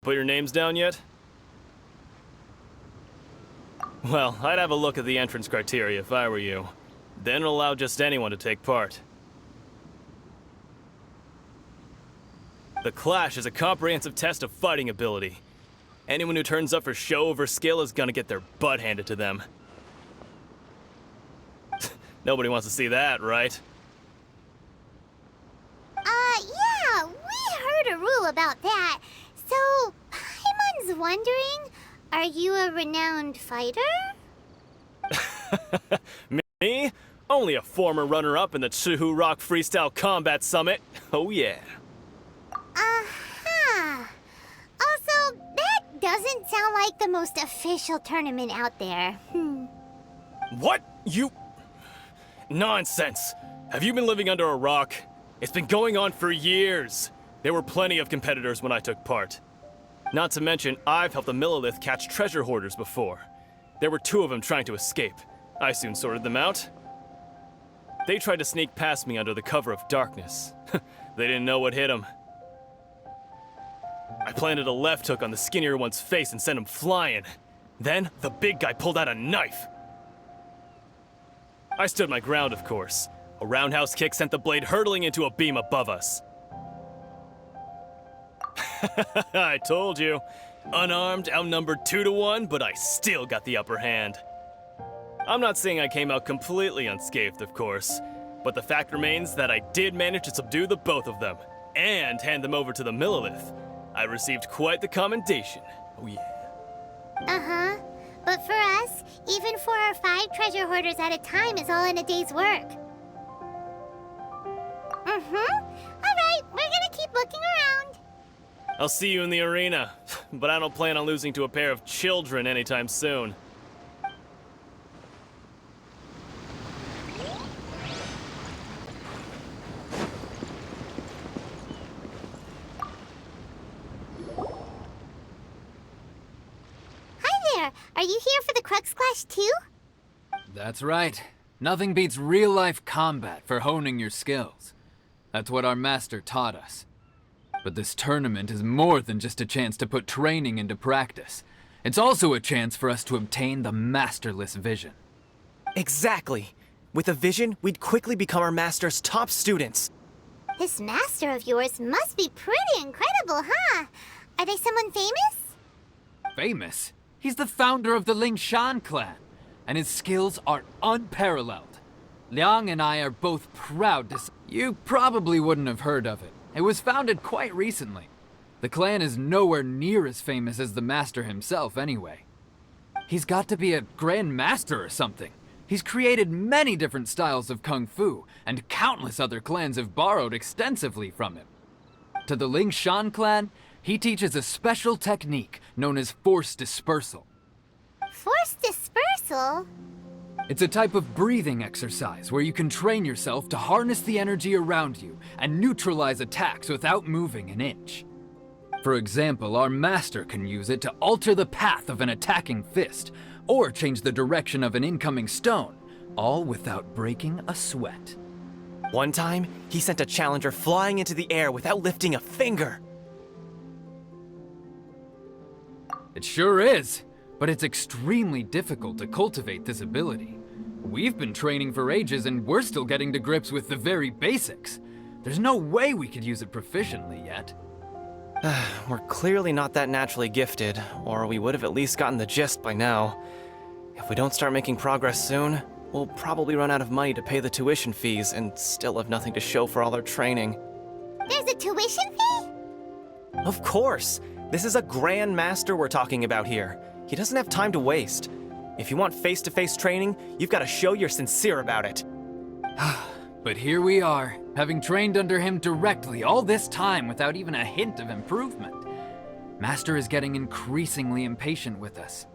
Put your names down yet? Well, I'd have a look at the entrance criteria if I were you. Then it'll allow just anyone to take part. The Clash is a comprehensive test of fighting ability. Anyone who turns up for show over skill is gonna get their butt handed to them. Nobody wants to see that, right? Yeah, we heard a rule about that. So, Paimon's wondering, are you a renowned fighter? Me? Only a former runner-up in the Chihu Rock Freestyle Combat Summit. Oh yeah. Uh-huh. Also, that doesn't sound like the most official tournament out there. What? You... Nonsense. Have you been living under a rock? It's been going on for years. There were plenty of competitors when I took part. Not to mention, I've helped the Millilith catch treasure hoarders before. There were 2 of them trying to escape. I soon sorted them out. They tried to sneak past me under the cover of darkness. They didn't know what hit them. I planted a left hook on the skinnier one's face and sent him flying. Then, the big guy pulled out a knife. I stood my ground, of course. A roundhouse kick sent the blade hurtling into a beam above us. I told you. Unarmed, outnumbered 2-1, but I still got the upper hand. I'm not saying I came out completely unscathed, of course, but the fact remains that I did manage to subdue the both of them, and hand them over to the Millilith. I received quite the commendation. Oh yeah. Uh-huh. But for us, even 4 or 5 treasure hoarders at a time is all in a day's work. Alright, we're gonna keep looking around. I'll see you in the arena, but I don't plan on losing to a pair of children anytime soon. Hi there, are you here for the Crux Clash too? That's right. Nothing beats real-life combat for honing your skills. That's what our master taught us. But this tournament is more than just a chance to put training into practice. It's also a chance for us to obtain the masterless vision. Exactly. With a vision, we'd quickly become our master's top students. This master of yours must be pretty incredible, huh? Are they someone famous? Famous? He's the founder of the Lingshan clan, and his skills are unparalleled. Liang and I are both proud to say. You probably wouldn't have heard of it. It was founded quite recently. The clan is nowhere near as famous as the master himself anyway. He's got to be a grand master or something. He's created many different styles of kung fu, and countless other clans have borrowed extensively from him. To the Lingshan clan, he teaches a special technique known as force dispersal. Force dispersal? It's a type of breathing exercise where you can train yourself to harness the energy around you and neutralize attacks without moving an inch. For example, our master can use it to alter the path of an attacking fist, or change the direction of an incoming stone, all without breaking a sweat. One time, he sent a challenger flying into the air without lifting a finger. It sure is, but it's extremely difficult to cultivate this ability. We've been training for ages and we're still getting to grips with the very basics. There's no way we could use it proficiently yet. We're clearly not that naturally gifted, or we would have at least gotten the gist by now. If we don't start making progress soon, we'll probably run out of money to pay the tuition fees and still have nothing to show for all our training. There's a tuition fee? Of course! This is a Grand Master we're talking about here. He doesn't have time to waste. If you want face-to-face training, you've got to show you're sincere about it. But here we are, having trained under him directly all this time without even a hint of improvement. Master is getting increasingly impatient with us.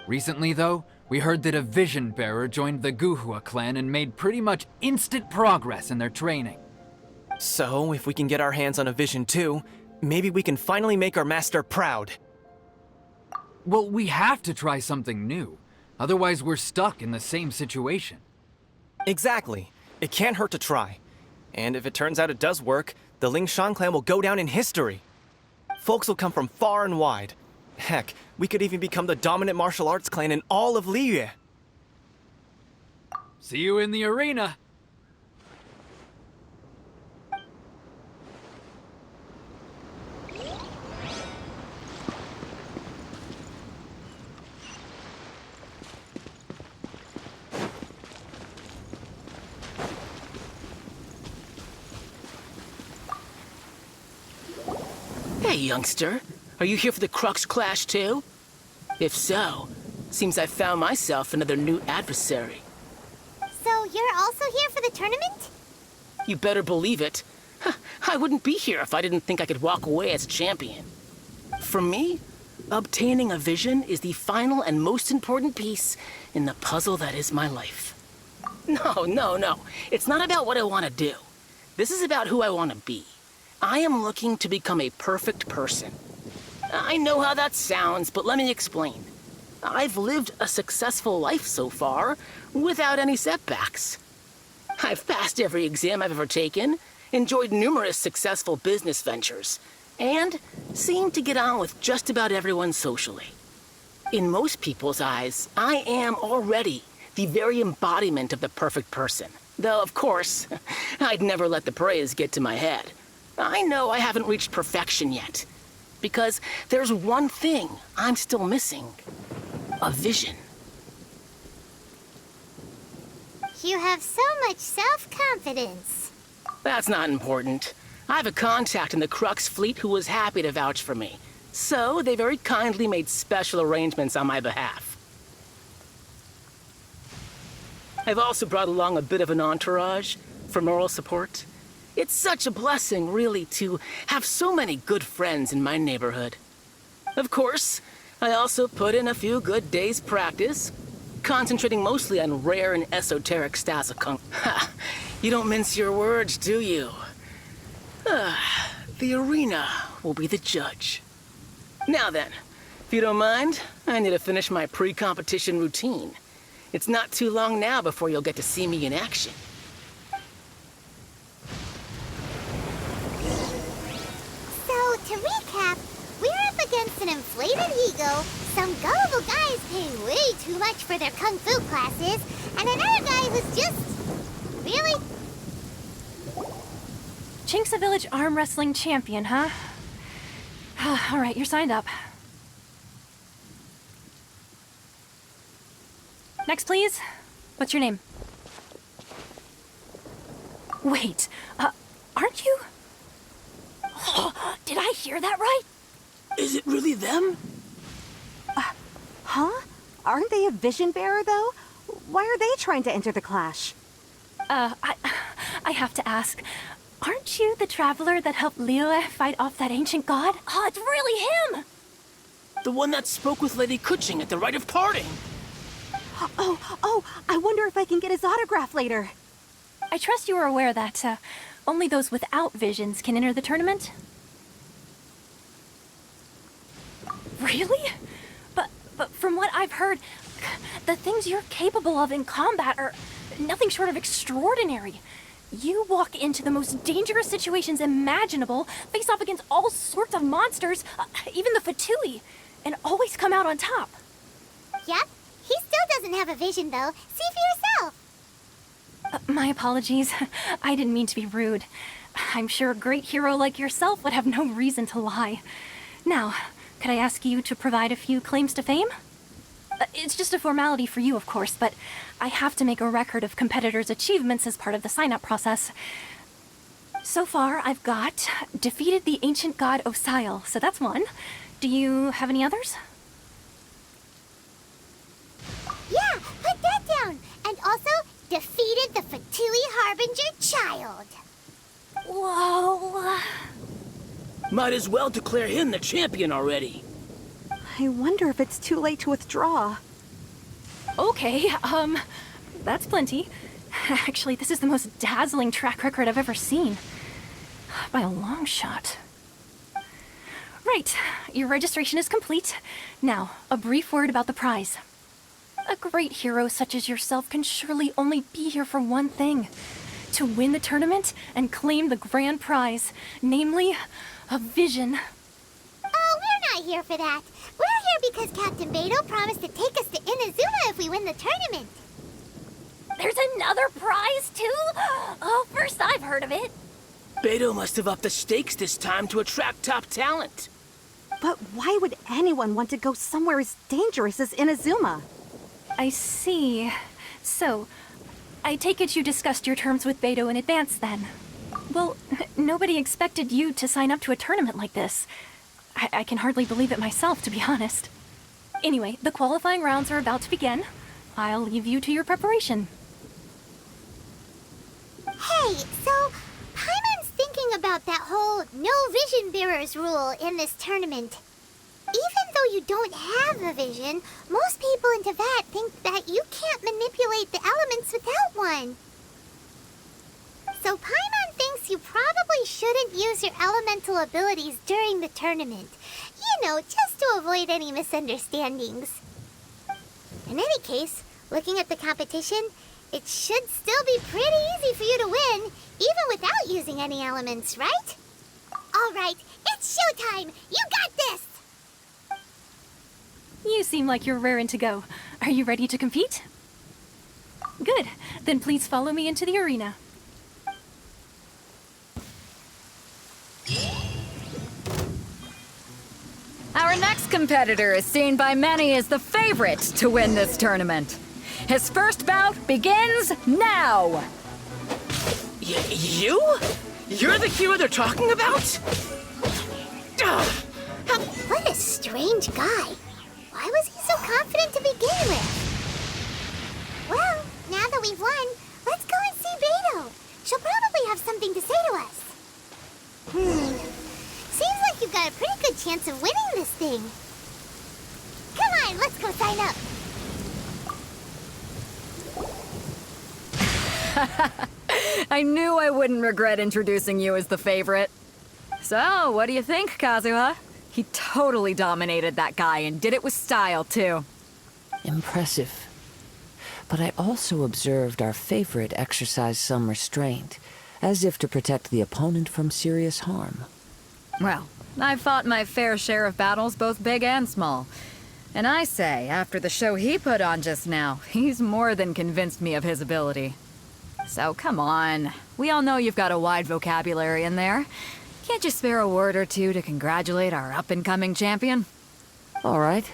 Recently, though, we heard that a Vision Bearer joined the Guhua clan and made pretty much instant progress in their training. So, if we can get our hands on a Vision too, maybe we can finally make our master proud. Well, we have to try something new. Otherwise, we're stuck in the same situation. Exactly. It can't hurt to try. And if it turns out it does work, the Lingshan clan will go down in history. Folks will come from far and wide. Heck, we could even become the dominant martial arts clan in all of Liyue. See you in the arena. Hey, youngster. Are you here for the Crux Clash, too? If so, seems I found myself another new adversary. So you're also here for the tournament? You better believe it. I wouldn't be here if I didn't think I could walk away as a champion. For me, obtaining a vision is the final and most important piece in the puzzle that is my life. No. It's not about what I want to do. This is about who I want to be. I am looking to become a perfect person. I know how that sounds, but let me explain. I've lived a successful life so far, without any setbacks. I've passed every exam I've ever taken, enjoyed numerous successful business ventures, and seem to get on with just about everyone socially. In most people's eyes, I am already the very embodiment of the perfect person. Though, of course, I'd never let the praise get to my head. I know I haven't reached perfection yet, because there's one thing I'm still missing. A vision. You have so much self-confidence. That's not important. I have a contact in the Crux fleet who was happy to vouch for me, so they very kindly made special arrangements on my behalf. I've also brought along a bit of an entourage for moral support. It's such a blessing, really, to have so many good friends in my neighborhood. Of course, I also put in a few good days' practice, concentrating mostly on rare and esoteric styles of kung. Ha! You don't mince your words, do you? The arena will be the judge. Now then, if you don't mind, I need to finish my pre-competition routine. It's not too long now before you'll get to see me in action. So, to recap, we're up against an inflated ego, some gullible guys paying way too much for their kung fu classes, and another guy who's just... really? Chinksa Village arm wrestling champion, huh? All right, you're signed up. Next, please. What's your name? Wait, aren't you? Did I hear that right? Is it really them? Huh? Aren't they a vision bearer, though? Why are they trying to enter the clash? I have to ask. Aren't you the traveler that helped Liyue fight off that ancient god? Oh, it's really him! The one that spoke with Lady Kuching at the rite of parting. Oh, I wonder if I can get his autograph later. I trust you are aware that, only those without visions can enter the tournament? Really? But from what I've heard, the things you're capable of in combat are nothing short of extraordinary. You walk into the most dangerous situations imaginable, face off against all sorts of monsters, even the Fatui, and always come out on top. Yep, he still doesn't have a vision, though. See for yourself. My apologies. I didn't mean to be rude. I'm sure a great hero like yourself would have no reason to lie. Now, could I ask you to provide a few claims to fame? It's just a formality for you, of course, but I have to make a record of competitors' achievements as part of the sign-up process. So far, I've got defeated the ancient god Osail, so that's one. Do you have any others? Yeah, put that down. And also, defeated the Fatui Harbinger child. Whoa. Might as well declare him the champion already. I wonder if it's too late to withdraw. Okay, that's plenty. Actually, this is the most dazzling track record I've ever seen. By a long shot. Right, your registration is complete. Now, a brief word about the prize. A great hero such as yourself can surely only be here for one thing. To win the tournament and claim the grand prize, namely, a vision. not here for that. We're here because Captain Beto promised to take us to Inazuma if we win the tournament. There's another prize, too? Oh, first I've heard of it. Beto must have upped the stakes this time to attract top talent. But why would anyone want to go somewhere as dangerous as Inazuma? I see. So, I take it you discussed your terms with Beto in advance, then? Well, nobody expected you to sign up to a tournament like this. I can hardly believe it myself, to be honest. Anyway, the qualifying rounds are about to begin. I'll leave you to your preparation. Hey, so Paimon's thinking about that whole no vision bearers rule in this tournament. Even though you don't have a vision, most people in Teyvat think that you can't manipulate the elements without one. So Paimon thinks you probably shouldn't use your elemental abilities during the tournament. You know, just to avoid any misunderstandings. In any case, looking at the competition, it should still be pretty easy for you to win, even without using any elements, right? All right, it's showtime! You got this! You seem like you're raring to go. Are you ready to compete? Good. Then please follow me into the arena. Our next competitor is seen by many as the favorite to win this tournament. His first bout begins now! You? You're the hero they're talking about? Ugh. What a strange guy. Why was he so confident to begin with? Well, now that we've won, let's go and see Beto. She'll probably have something to say to us. Seems like you've got a pretty good chance of winning this thing. Come on, let's go sign up. I knew I wouldn't regret introducing you as the favorite. So, what do you think, Kazuha? He totally dominated that guy and did it with style, too. Impressive. But I also observed our favorite exercise some restraint, as if to protect the opponent from serious harm. Well, I've fought my fair share of battles, both big and small. And I say, after the show he put on just now, he's more than convinced me of his ability. So come on, we all know you've got a wide vocabulary in there. Can't you spare a word or two to congratulate our up-and-coming champion? All right.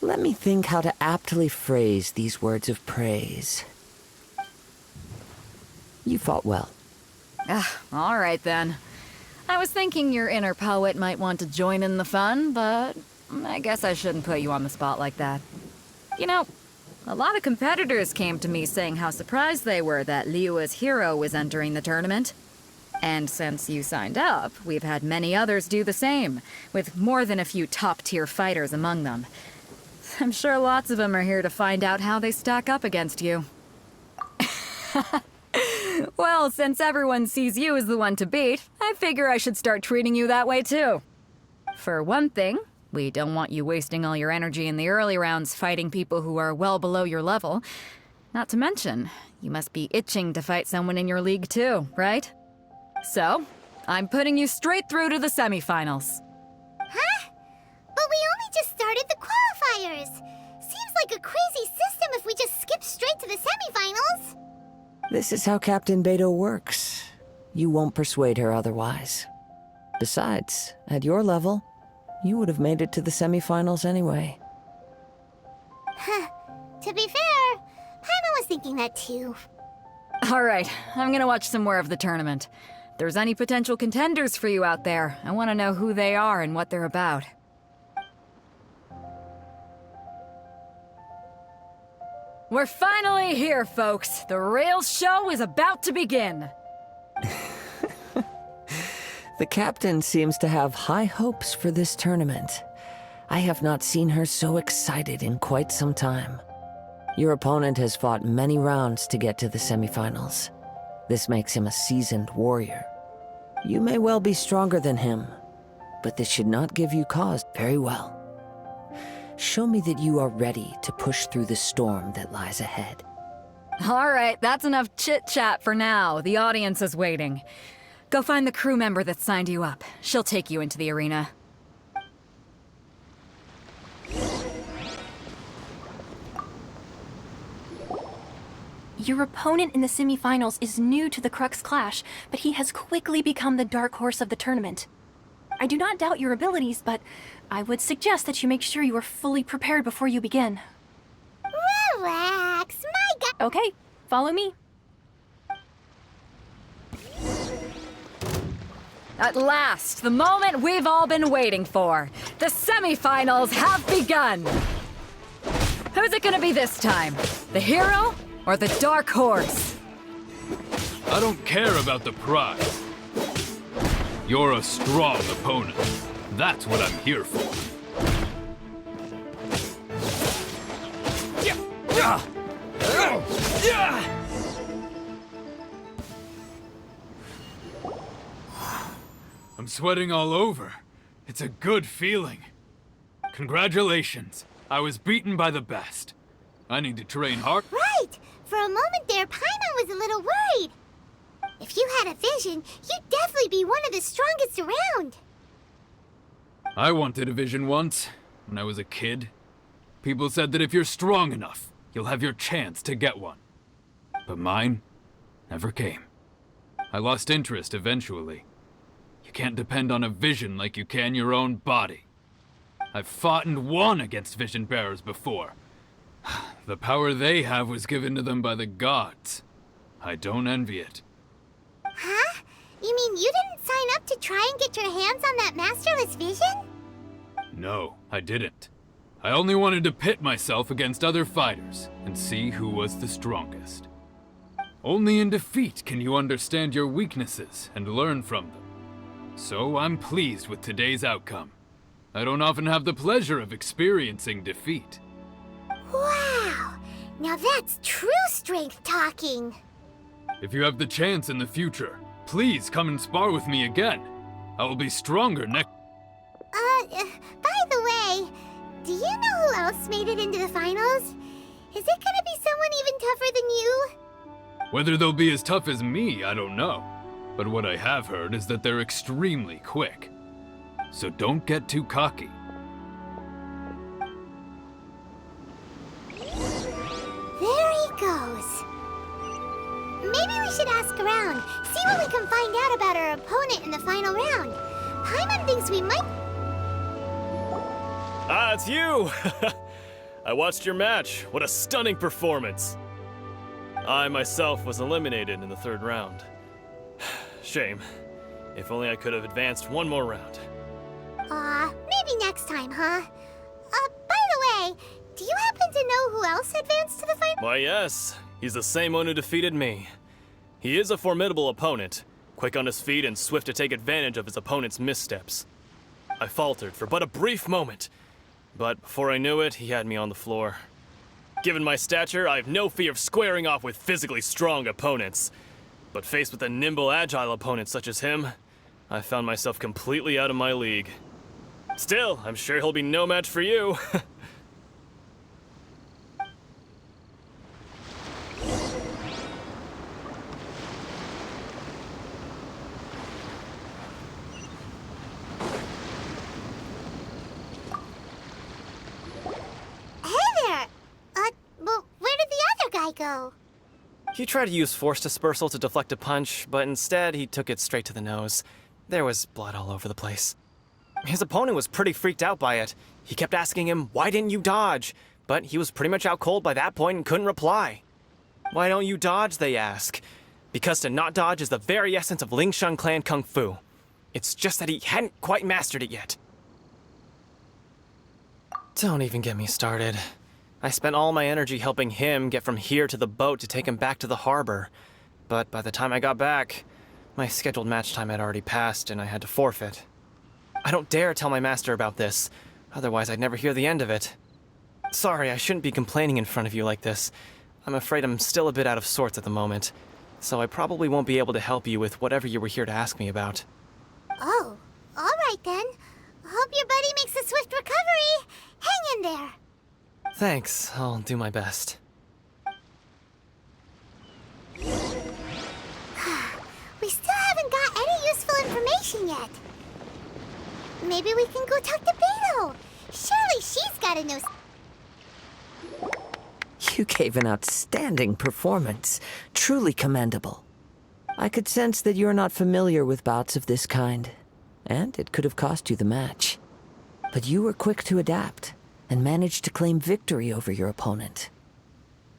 Let me think how to aptly phrase these words of praise. You fought well. All right then. I was thinking your inner poet might want to join in the fun, but I guess I shouldn't put you on the spot like that. You know, a lot of competitors came to me saying how surprised they were that Liyue's hero was entering the tournament. And since you signed up, we've had many others do the same, with more than a few top-tier fighters among them. I'm sure lots of them are here to find out how they stack up against you. Well, since everyone sees you as the one to beat, I figure I should start treating you that way too. For one thing, we don't want you wasting all your energy in the early rounds fighting people who are well below your level. Not to mention, you must be itching to fight someone in your league too, right? So, I'm putting you straight through to the semifinals. Huh? But we only just started the qualifiers. Seems like a crazy system if we just skip straight to the semifinals. This is how Captain Beto works. You won't persuade her otherwise. Besides, at your level, you would have made it to the semifinals anyway. To be fair, Paimon was thinking that too. All right, I'm gonna watch some more of the tournament. If there's any potential contenders for you out there, I want to know who they are and what they're about. We're finally here, folks. The real show is about to begin. The captain seems to have high hopes for this tournament. I have not seen her so excited in quite some time. Your opponent has fought many rounds to get to the semifinals. This makes him a seasoned warrior. You may well be stronger than him, but this should not give you cause. Very well. Show me that you are ready to push through the storm that lies ahead. All right, that's enough chit-chat for now. The audience is waiting. Go find the crew member that signed you up. She'll take you into the arena. Your opponent in the semifinals is new to the Crux Clash, but he has quickly become the dark horse of the tournament. I do not doubt your abilities, but I would suggest that you make sure you are fully prepared before you begin. Relax, my guy. Okay, follow me. At last, the moment we've all been waiting for. The semifinals have begun. Who's it gonna be this time? The hero or the dark horse? I don't care about the prize. You're a strong opponent. That's what I'm here for. I'm sweating all over. It's a good feeling. Congratulations. I was beaten by the best. I need to train hard. Right! For a moment there, Paimon was a little worried. If you had a vision, you'd definitely be one of the strongest around. I wanted a vision once, when I was a kid. People said that if you're strong enough, you'll have your chance to get one. But mine never came. I lost interest eventually. You can't depend on a vision like you can your own body. I've fought and won against vision bearers before. The power they have was given to them by the gods. I don't envy it. Huh? You mean you didn't sign up to try and get your hands on that masterless vision? No, I didn't. I only wanted to pit myself against other fighters and see who was the strongest. Only in defeat can you understand your weaknesses and learn from them. So I'm pleased with today's outcome. I don't often have the pleasure of experiencing defeat. Wow! Now that's true strength talking. If you have the chance in the future, please come and spar with me again. I will be stronger next. By the way, do you know who else made it into the finals? Is it gonna be someone even tougher than you? Whether they'll be as tough as me, I don't know. But what I have heard is that they're extremely quick. So don't get too cocky. There he goes. Maybe we should ask around, see what we can find out about our opponent in the final round. Paimon thinks we might... Ah, it's you! I watched your match. What a stunning performance. I myself was eliminated in the third round. Shame. If only I could have advanced one more round. Maybe next time, huh? By the way, do you happen to know who else advanced to the final? Why, yes. He's the same one who defeated me. He is a formidable opponent, quick on his feet and swift to take advantage of his opponent's missteps. I faltered for but a brief moment, but before I knew it, he had me on the floor. Given my stature, I have no fear of squaring off with physically strong opponents. But faced with a nimble, agile opponent such as him, I found myself completely out of my league. Still, I'm sure he'll be no match for you. Hey there! Well, where did the other guy go? He tried to use force dispersal to deflect a punch, but instead he took it straight to the nose. There was blood all over the place. His opponent was pretty freaked out by it. He kept asking him, "Why didn't you dodge?" But he was pretty much out cold by that point and couldn't reply. "Why don't you dodge?" they ask. Because to not dodge is the very essence of Lingshan clan kung fu. It's just that he hadn't quite mastered it yet. Don't even get me started. I spent all my energy helping him get from here to the boat to take him back to the harbor. But by the time I got back, my scheduled match time had already passed and I had to forfeit. I don't dare tell my master about this, otherwise I'd never hear the end of it. Sorry, I shouldn't be complaining in front of you like this. I'm afraid I'm still a bit out of sorts at the moment, so I probably won't be able to help you with whatever you were here to ask me about. Oh, all right then. Hope your buddy makes a swift recovery. Hang in there. Thanks, I'll do my best. We still haven't got any useful information yet. Maybe we can go talk to Beto. Surely she's gotta know. You gave an outstanding performance. Truly commendable. I could sense that you're not familiar with bouts of this kind, and it could have cost you the match. But you were quick to adapt, and managed to claim victory over your opponent.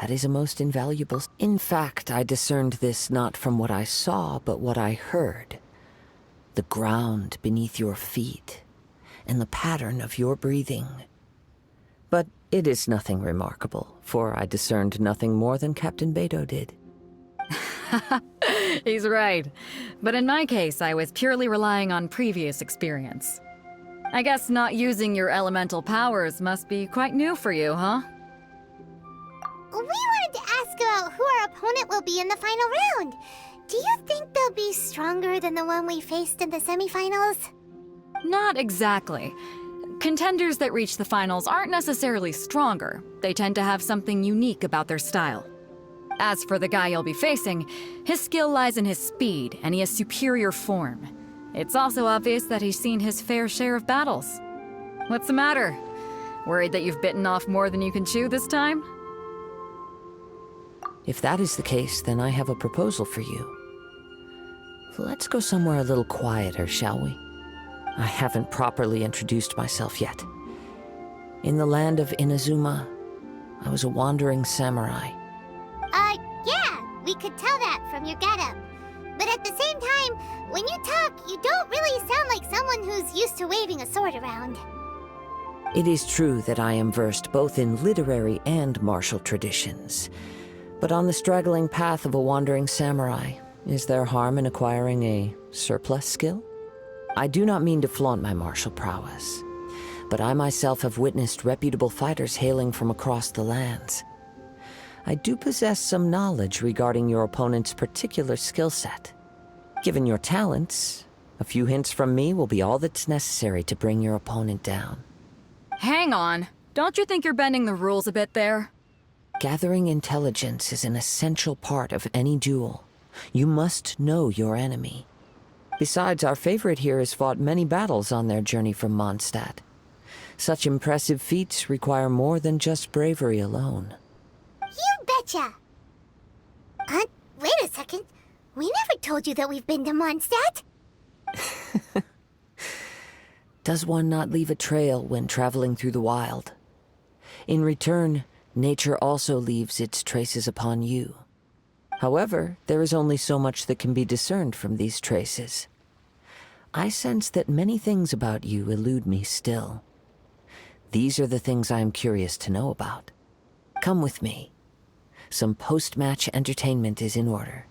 That is a most invaluable... In fact, I discerned this not from what I saw, but what I heard. The ground beneath your feet, and the pattern of your breathing. But it is nothing remarkable, for I discerned nothing more than Captain Beto did. He's right. But in my case, I was purely relying on previous experience. I guess not using your elemental powers must be quite new for you, huh? We wanted to ask about who our opponent will be in the final round. Do you think they'll be stronger than the one we faced in the semifinals? Not exactly. Contenders that reach the finals aren't necessarily stronger. They tend to have something unique about their style. As for the guy you'll be facing, his skill lies in his speed, and he has superior form. It's also obvious that he's seen his fair share of battles. What's the matter? Worried that you've bitten off more than you can chew this time? If that is the case, then I have a proposal for you. Let's go somewhere a little quieter, shall we? I haven't properly introduced myself yet. In the land of Inazuma, I was a wandering samurai. Yeah, we could tell that from your getup. But at the same time, when you talk, you don't really sound like someone who's used to waving a sword around. It is true that I am versed both in literary and martial traditions. But on the straggling path of a wandering samurai, is there harm in acquiring a surplus skill? I do not mean to flaunt my martial prowess, but I myself have witnessed reputable fighters hailing from across the lands. I do possess some knowledge regarding your opponent's particular skill set. Given your talents, a few hints from me will be all that's necessary to bring your opponent down. Hang on. Don't you think you're bending the rules a bit there? Gathering intelligence is an essential part of any duel. You must know your enemy. Besides, our favorite here has fought many battles on their journey from Mondstadt. Such impressive feats require more than just bravery alone. You betcha! Wait a second. We never told you that we've been to Mondstadt. Does one not leave a trail when traveling through the wild? In return, nature also leaves its traces upon you. However, there is only so much that can be discerned from these traces. I sense that many things about you elude me still. These are the things I am curious to know about. Come with me. Some post-match entertainment is in order.